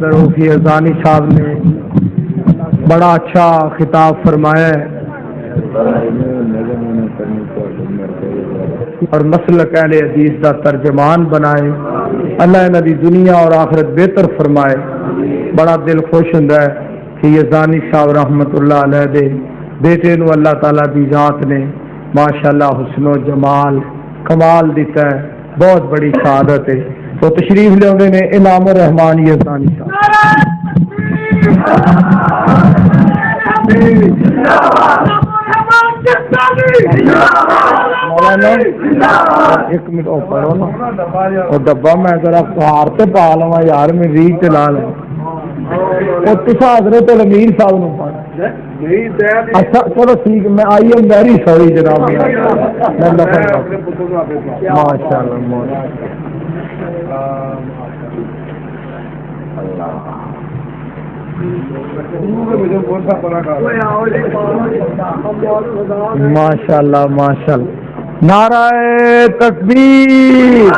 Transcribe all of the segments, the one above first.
ضروفی ازانی صاحب نے بڑا اچھا خطاب فرمایا ہے اور مسلک اہل حدیث کا ترجمان بنائے. اللہ انہاں دی دنیا اور آخرت بہتر فرمائے. بڑا دل خوش ہوندا ہے کہ یہ ازانی صاحب رحمت اللہ علیہ دے بیٹے نو اللہ تعالیٰ دی ذات نے ماشاءاللہ حسن و جمال کمال دیتا ہے. بہت بڑی سعادت ہے. تو تشریف لے آتے ہیں انعام الرحمان یزدانی صاحب. مولانا ایک منٹ اور پڑھو نا وہ ڈبا میں ذرا ہار سے پا لوا یار میں ریچ چلا لوں اور تصا حضرت الامیر صاحب نے پڑھا. اچھا چلو ٹھیک میں آئی ایم ویری سوری جناب. ماشاء اللہ ماشاء اللہ ماشاء اللہ. نعرہ تکبیر.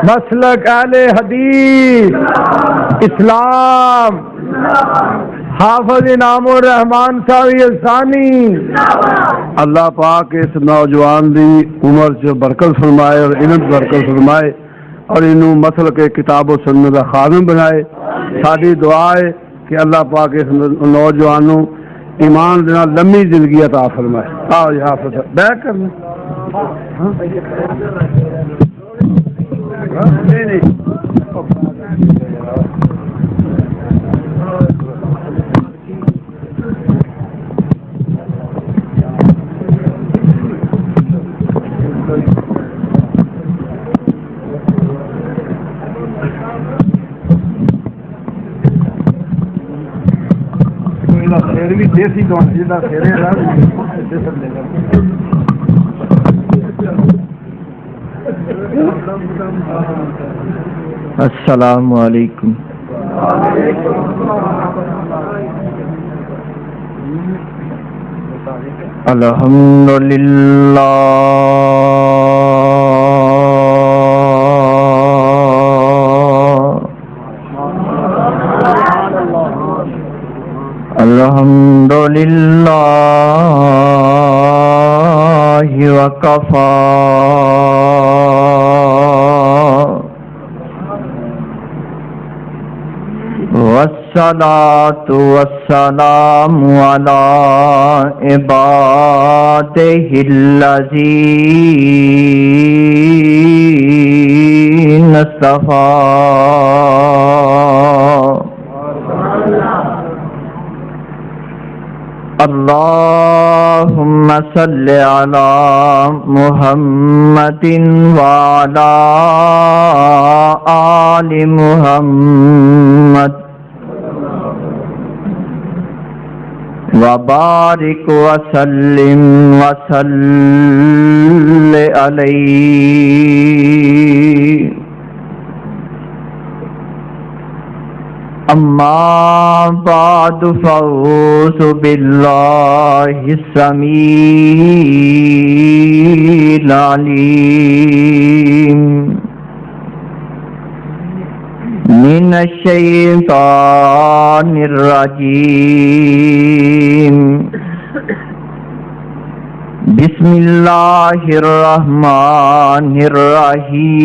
مسلک اہل حدیث اسلام حافظ انعام الرحمان صاحب یزدانی. اللہ پاک اس نوجوان دی عمر چ برکت فرمائے اور علم برکت فرمائے اور انہوں مسل کے کتاب و سنت کا خادم بنائے. ساری دعا ہے کہ اللہ پاک اس نوجوانوں ایمان دینا لمبی زندگی عطا فرمائے. آؤ جی حافظ بیٹھ کر دیسی السلام علیکم. الحمدللہ الحمدللہ وکفا والصلاة والسلام على عباده الذين اصطفى. اللهم صل على محمد وعلى آل محمد وبارك وسلم وصل عليه. اما بعد فاعوذ بالله السميع العليم من الشيطان الرجيم. بسم الله الرحمن الرحيم.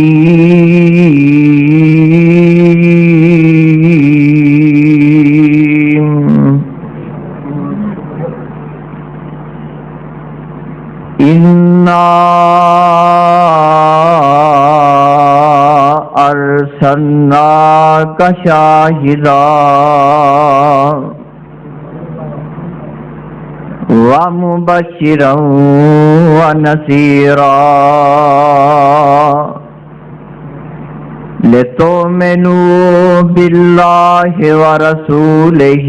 إنا أرسلناك شاهدا ومبشرا ونذيرا لتؤمنوا بالله ورسوله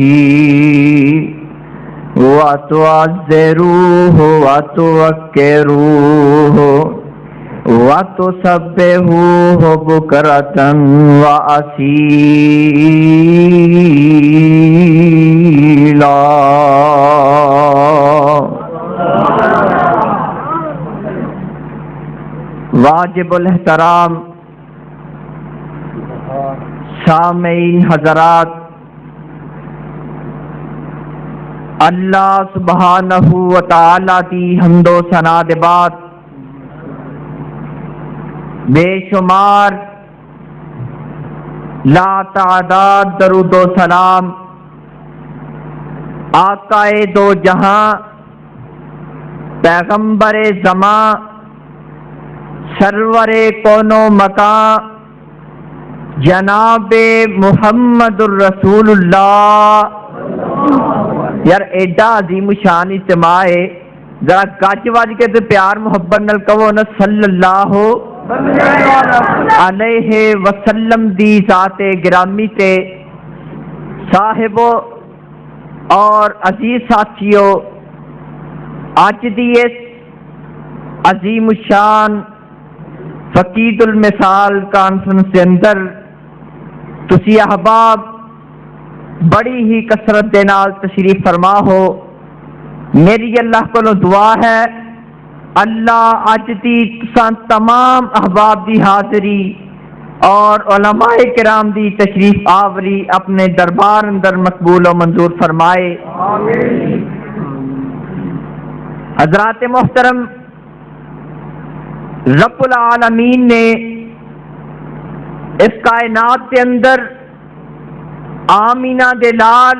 وتعزروه وتوقروه وتسبحوه بكرة وأصيلا. واجب الاحترام سامعین حضرات، اللہ سبحانہ و تعالی دی حمد و ثنا دے بعد بے شمار لا تعداد درود و سلام آقائے دو جہاں پیغمبر زمان سرور کون و مکان جناب محمد الرسول اللہ۔ یار ایڈا عظیم شان اجتماع ہے، ذرا گج وج کے تو پیار محبت نال کہو نا صلی اللہ علیہ وسلم دی ذات گرامی تے۔ صاحبو اور عزیز ساتھیو، اج دی اس عظیم الشان فقید المثال کانفرنس کے اندر تسی احباب بڑی ہی کثرت دے نال تشریف فرما ہو۔ میری اللہ کو دعا ہے اللہ اج دی تمام احباب دی حاضری اور علماء کرام دی تشریف آوری اپنے دربار اندر مقبول و منظور فرمائے۔ حضرات محترم، رب العالمین نے اس کائنات کے اندر آمینہ دے لال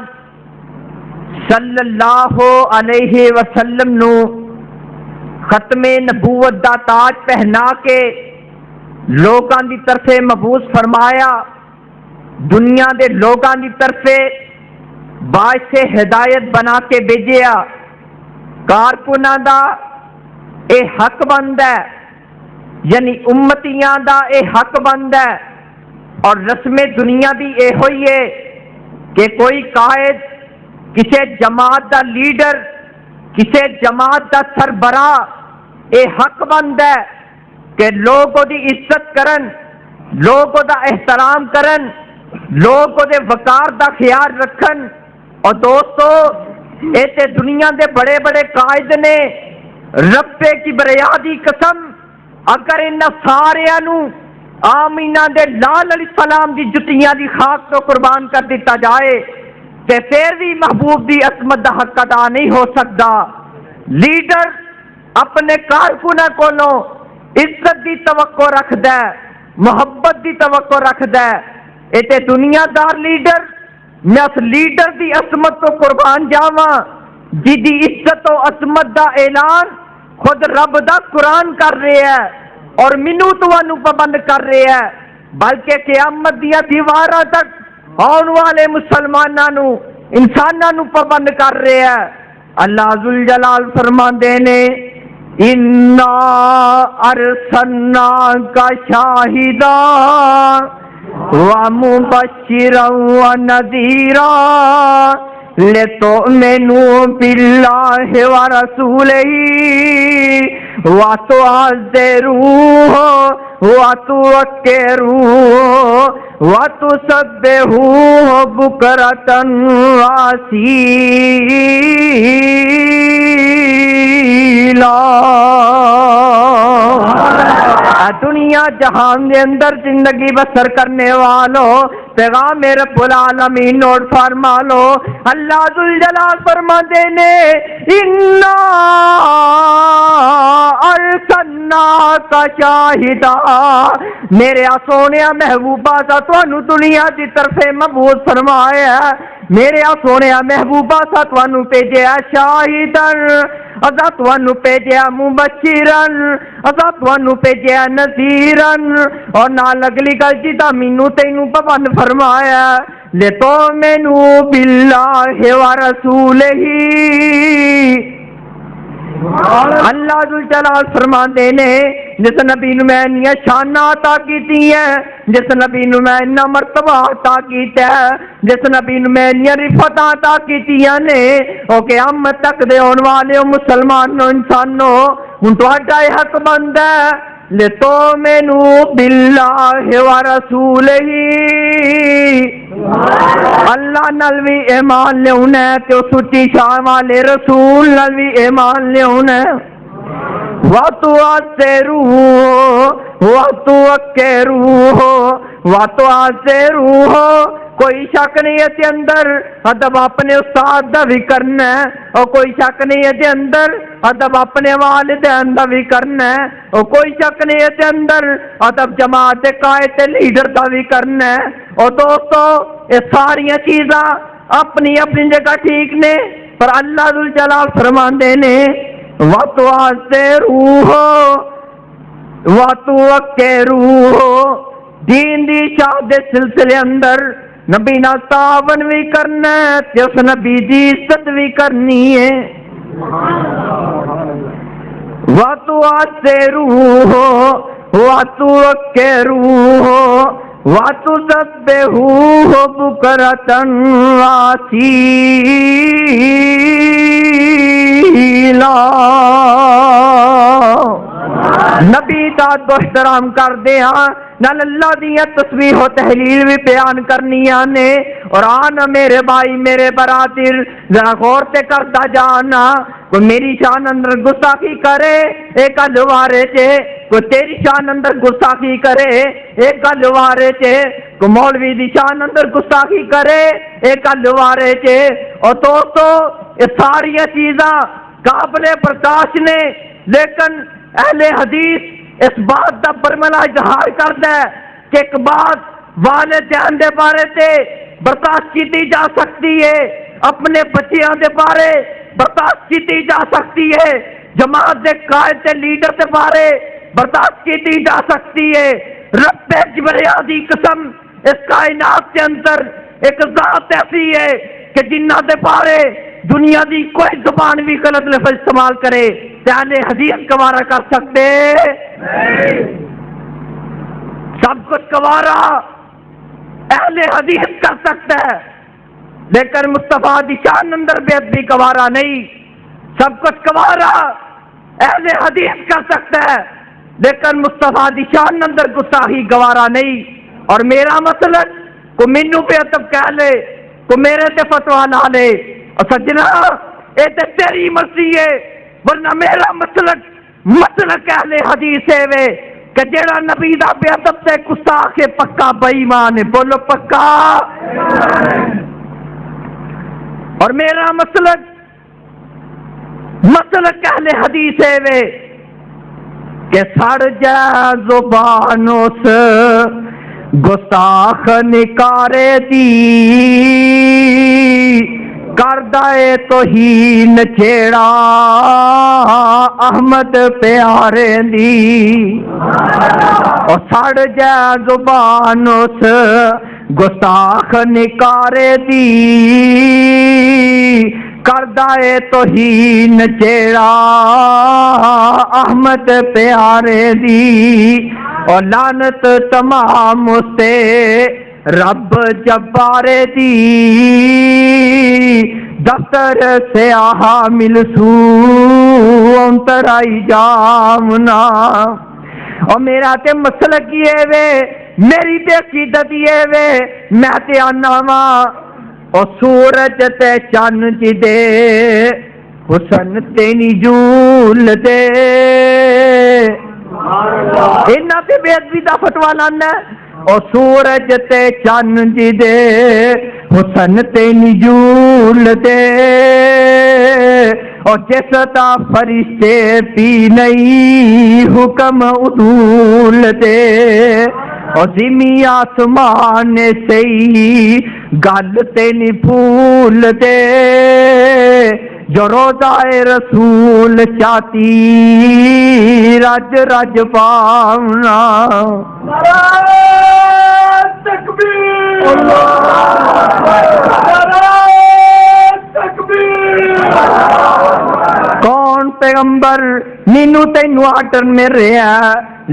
صلی اللہ علیہ وسلم نو ختم نبوت دا تاج پہنا کے لوگاں دی طرف مبعوث فرمایا، دنیا دے لوگاں دی طرف باعث ہدایت بنا کے بھیجیا۔ کارکناں دا اے حق بند ہے، یعنی امتیاں دا اے حق بند ہے اور رسم دنیا دی اے ہوئی ہے کہ کوئی قائد کسی جماعت دا لیڈر، کسی جماعت دا سربراہ اے حق بند ہے کہ لوگ دی عزت کرن، لوگ دا احترام کرن، لوگ دے وقار دا خیال رکھن۔ اور دوستو، اے تے دنیا دے بڑے بڑے قائد نے، رب کبریا دی قسم اگر انہاں ساریاں نو آمینہ دے لال علیہ السلام دی جتیاں دی خاک تو قربان کر دیتا جائے تے پھر بھی محبوب دی عظمت دا حق ادا نہیں ہو سکتا۔ لیڈر اپنے کارکناں کولوں عزت دی توقع رکھدا ہے، محبت دی توقع رکھدا ہے۔ اے تے دنیا دار لیڈر، میں اس لیڈر دی عظمت تو قربان جاواں جی دی عزت و عظمت دا اعلان خود رب دا قرآن کر رہے ہے اور منو تانوں پابند کر رہے ہے، بلکہ قیامت دیا دیواراں تک آن والے مسلماناں نو، انساناں نو پابند کر رہے ہے۔ اللہ ذوالجلال فرماندے نے اِنَّا أَرْسَلْنَاكَ شَاهِدًا وَمُبَشِّرًا وَنَذِيرًا لِتُؤْمِنُوا بِاللَّهِ وَرَسُولِهِ وَتُعَزِّرُوهُ وَتُوَقِّرُوهُ وَتُسَبِّحُوهُ بُكْرَةً وَأَصِيلًا۔ دنیا جہان دے اندر زندگی بسر کرنے والوں پیغام رب العالمین نوٹ فرما لو۔ اللہ ذوالجلال فرماتے نے اِنَّا أَرْسَلْنَاكَ شَاهِدًا، میرے سونیا محبوبہ سا تانوں دنیا دی طرف مبعوث فرمایا ہے، میرے سونیا محبوبہ سا تانوں بھیجیا شاہدن، اذا تانوں بھیجیا مبشرن، اذا تانوں بھیجیا نذیرن، اور نال اگلی گل جدا مینوں تینوں پابند فرمایا لِتُؤْمِنُوا بِاللَّهِ وَرَسُولِهِ۔ اللہ ذوالجلال فرماندے نے جس نبی نو میں انیاں شاناں عطا کیتی ہیں، جس نبی نو میں انہاں مرتبہ عطا کیتا ہے، جس نبی نو میں انیاں رفعتاں عطا کیتیاں نے، او قیامت تک دے ہون والے مسلمانوں انسانوں ہن تہاڈا حق بند ہے لِتُؤْمِنُوا بِاللَّهِ وَرَسُولِهِ، اللہ نال بھی ایمان لیونا ہے تے سچی شان والے رسول نال بھی ایمان لیونا ہے۔ کوئی شک نہیں ہے اندر ادب اپنے استاد دا بھی کرنا ہے، اور کوئی شک نہیں ہے اندر ادب اپنے والدین دا بھی کرنا ہے، اور کوئی شک نہیں ہے اندر ادب جماعت قائد لیڈر دا بھی کرنا ہے۔ اور دوستو یہ ساری چیزاں اپنی اپنی جگہ ٹھیک نے، پر اللہ ذوالجلال فرماندے نے دین دی چاہ دے سلسلے اندر نبی نال تعاون بھی کرنا ہے تے اس نبی دی عزت بھی کرنی ہے۔ وَتُسَبِّحُوهُ بُكْرَةً وَأَصِيلًا، نبی دا احترام کر دے ہاں، نال اللہ دیا تسبیح و تحلیل بھی بیان کرنیاں نے۔ اور آنا میرے بھائی میرے برادر ذرا غور سے کرتا جانا، کوئی میری شان اندر گستاخی کرے ایک گلوارے چے، کوئی تیری شان اندر گستاخی کرے ایک گلوارے چے، کوئی مولوی دی شان اندر گستاخی کرے ایک گلوارے چے۔ اور دوستو یہ ساری چیزاں قابل برداشت نے، لیکن اہل حدیث اس بات کا برملا اظہار کرتا ہے کہ ایک بات والدین دے بارے تے برداشت کی جا سکتی ہے، اپنے بچیاں دے بارے برداشت کی جا سکتی ہے، جماعت دے قائد تے لیڈر دے بارے برداشت کی جا سکتی ہے۔ رب جبریہ دی قسم اس کائنات کے اندر ایک ذات ایسی ہے کہ جنہ دے بارے دنیا دی کوئی زبان بھی غلط لفظ استعمال کرے اہل حدیث گوارا کر سکتے سب کچھ گوارا اہل حدیث کر سکتا ہے، لیکن مصطفیٰ دی شان اندر بے ادبی گوارا نہیں۔ سب کچھ گوارا اہل حدیث کر سکتا ہے، لیکن مصطفیٰ دی شان اندر گستاخی گوارا نہیں۔ اور میرا مسلک کو مینو پہ ادب کہہ لے، کو میرے تے فتوا لا لے، اور سجنا اے تے تیری مرضی ہے، ورنہ میرا مسلک اہل حدیث ہے وے کہ جیڑا نبی دا بے ادب تے گستاخ ہے پکا بے ایمان ہے، بولو پکا۔ اور میرا مسلک اہل حدیث ہے وے کہ سڑ جا زبان اس گستاخ نکارے دی، کردائے توہین چھیڑا احمد پیارے دی۔ اور سڑ جا زبان اس گستاخ نکارے دی، کردائے توہین چھیڑا احمد پیارے دی۔ اور لعنت تمام اسے رب جبارے دی، دفتر سے حامل سو انترائی جامنا۔ اور میرا تے مسلک یہ وے، میری تے عقیدت یہ وے، میں تے آنا ماں اور سورج تے چن جی دے حسن تینی جول دے، اینا تے بے ادبی دا فتوا لانا ہے۔ اور سورج تے چن جی دے حسن تینی جول دے، اور جس تا فرشتے پی نہیں حکم عدول دے۔ اور زمین آسمان سے گل تینی پھول دے، جو روضہ رسول چاہتی رج رج پاؤنا۔ تکبیر کون پیغمبر مینو تینو آٹر میں رہا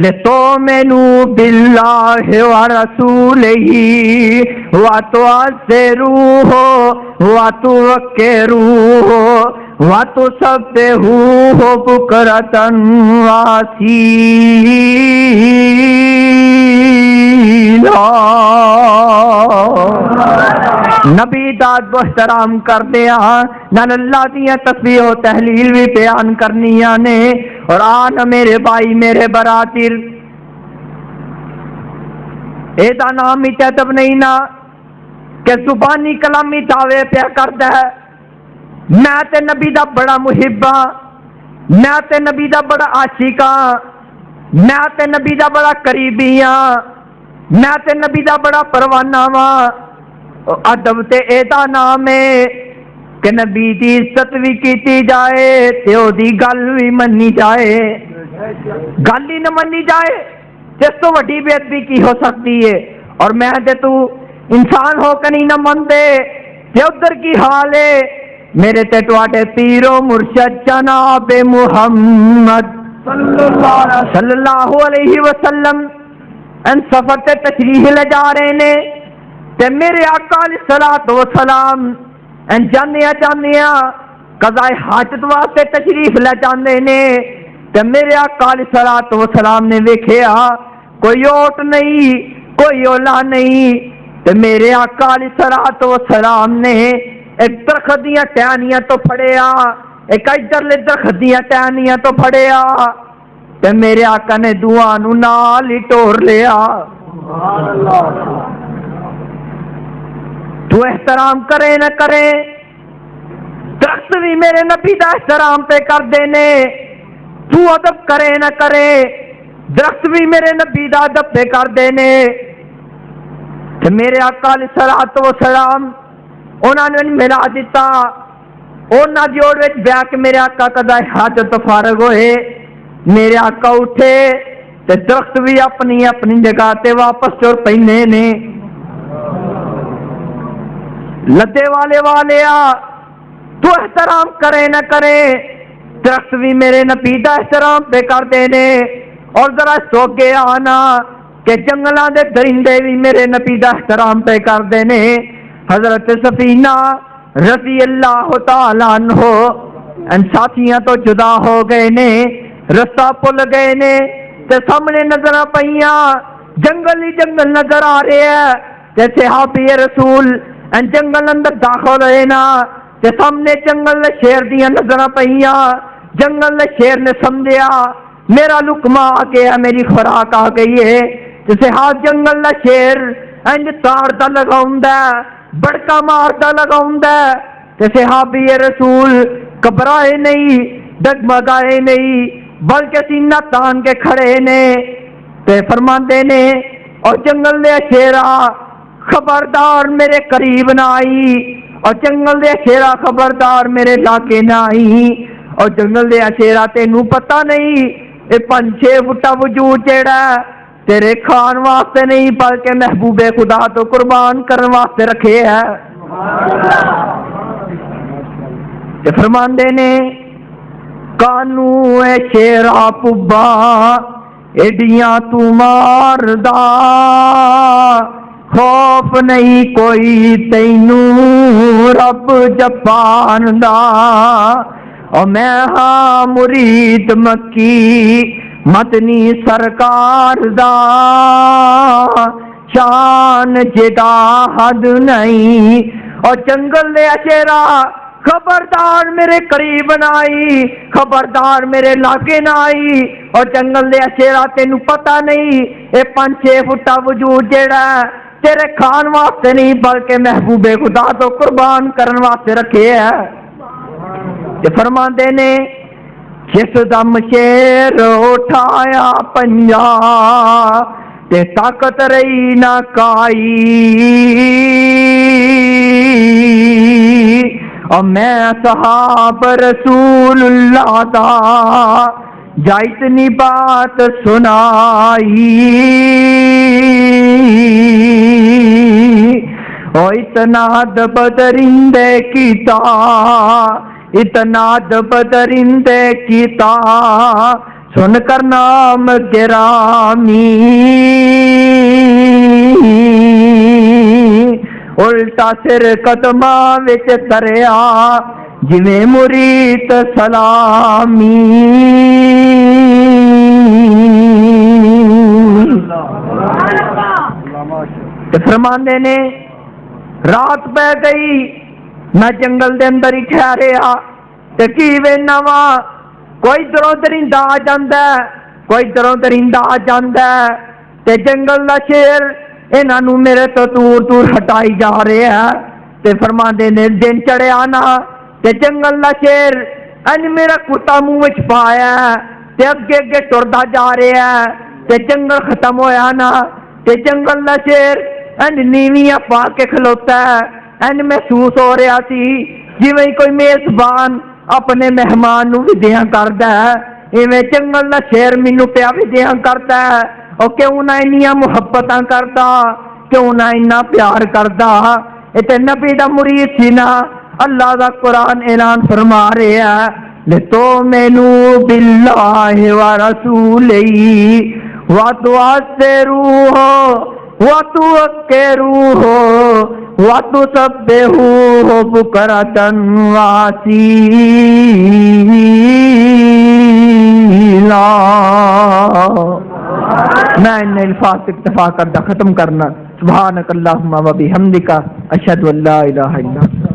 لے تو مینو باللہ و رسولہی واتو عزروہو واتو وکروہو واتو سبہوہو بکرتن واسیلا۔ نبی داد و احترام کردے ہاں نال اللہ دیاں تسبیح و تحلیل بھی بیان کرنیاں نے اور آن میرے بھائی میرے براتر اے دا نام ہی تیتب نہیں نا کہ زبانی کلامی دعوے پہ کردا ہے میں تے نبی دا بڑا محب ہاں میں تے نبی دا بڑا عاشق ہاں میں تے نبی دا بڑا قریبی ہاں میں تے نبی دا بڑا پروانہ ہاں ادب تے اے دا نام ہے کہ نبی دی عزت بھی کیتی جائے تے او دی گل بھی منی جائے گل ہی نہ منی جائے جس تو وڈی بے ادبی کی ہو سکتی ہے اور میں تے تو انسان ہو کے نہیں نہ مندے تے ادھر کی حال ہے میرے تے تواڈے پیر و مرشد جناب محمد صلی اللہ علیہ وسلم ان سفر تے تشریح لے جا رہے نے تے میرے آقا علیہ الصلوۃ والسلام ان جانیا قضاء حاجت واسطے تشریف لے جاندے نے تے میرے آقا علیہ الصلوۃ والسلام نے ویکھیا کوئی اوٹ نہیں کوئی اولا نہیں تے میرے آقا علیہ الصلوۃ والسلام نے ایک درخت دیاں ٹہنیاں تو پھڑیا ایک ادھرلے درخت دیاں ٹہنیاں تو پھڑیا تے میرے آقا نے دعا نو نال ہی ٹور لیا تو احترام کرے نہ کرے درخت بھی میرے نبی دا احترام پہ کر دینے تو ادب کرے نہ کرے درخت بھی میرے نبی دا ادب پہ کر دینے تے میرے آقا علیہ الصلوۃ والسلام انہوں نے ملا دیتا انہاں جوڑ وچ بیٹھ کے میرے آقا قضاء حاجت تو فارغ ہوئے میرے آقا اٹھے تے درخت بھی اپنی اپنی جگہ تے واپس چور پینے نے لدے والے تو احترام کرے نہ کرے درخت بھی میرے نبی دا احترام پہ کر دینے اور ذرا سوگے آنا کہ جنگلاں دے درندے بھی میرے نبی دا احترام پہ کر دینے حضرت سفینہ رضی اللہ تعالیٰ عنہ ان ساتھیاں تو جدا ہو گئے نے رستہ پل گئے نے تے سامنے نظر پئیاں جنگل ہی جنگل نظر آ رہے ہیں تے صحابی رسول ان جنگل اندر داخل ہوئے نا تے سامنے جنگل شیر دیاں نظر پئیاں جنگل شیر نے سمجھیا میرا لقمہ آ گیا میری خوراک آ گئی ہے جسے ہاتھ جنگل شیر انج تار دا لگاوندا بڑکا مار دا لگاوندا جسے صحابی رسول گھبرائے نہیں ڈگمگائے نہیں بلکہ سینہ تان کے کھڑے نے تے فرماندے نے اور جنگل دے شیرا خبردار میرے قریب نہ آئی اور جنگل دے شیرا خبردار میرے لاگے نہ آئی اور جنگل دے شیرا تینوں پتہ نہیں اے 5-6 فٹا وجود جیڑا تیرے کھان واسطے نہیں بلکہ محبوب خدا تو قربان کرنے واسطے رکھے ہے تے فرماندے نے کانو اے شیرا پبا ایڈیاں تو ماردا خوف نہیں کوئی تینوں رب جپان دا اور میں ہاں مرید مکی مدنی سرکار دا شان جدا حد نہیں اور جنگل دے شیرا خبردار میرے قریب نہ آئی خبردار میرے لاگے نہ آئی اور جنگل دے شیرا تینوں پتہ نہیں اے 5-6 فٹا وجود جیڑا تیرے کھان واسطے نہیں بلکہ محبوب خدا تو قربان کرن واسطے رکھے ہے تے فرماندے نے جس دم شیر اٹھایا پنجا تے طاقت رہی نہ کائی اور میں صحاب رسول اللہ دا جا اتنی بات سنائی اور اتنا دب درندے کیتا اتنا دب درندے کیتا سن کر نام گرامی الٹا سر قدماں وچ تریا جویں مرید سلامی فرماندے نے رات پہ گئی میں جنگل دے اندر ہی ٹھہریا تے کی وینا وا کوئی دروں درندہ آ جاندا ہے کوئی دروں درندہ آ جاندا ہے تے جنگل دا شیر انہاں نوں میرے تو دور دور ہٹائی جا رہے ہے تے فرماندے نے دن چڑھیا نا تے جنگل دا شیر انج میرا کتا منہ وچ پایا تے اگے اگے ٹردا جا رہا ہے تے جنگل ختم ہویا نا تے جنگل دا شیر انج نیویاں پا کے کھلوتا ہے انج محسوس ہو رہا سی جویں کوئی میزبان اپنے مہمان نو ودیاں کردا ہے ایویں جنگل دا شیر مینوں پیا ودیاں کردا ہے او کیوں نہ انیاں محبتاں کردا کیوں نہ اتنا پیار کردا اے تے نبی دا مرید سی نا اللہ دا قرآن اعلان فرما رہا ہے لِتُؤْمِنُوا بِاللَّهِ وَرَسُولِهِ وَتُعَزِّرُوهُ وَتُوَقِّرُوهُ وَتُسَبِّحُوهُ بُكْرَةً وَأَصِيلًا۔ میں ان الفاظ سے اکتفا کردہ ختم کرنا۔ سبحانک اللہم و بحمدک اشہد ان لا الہ الا انت۔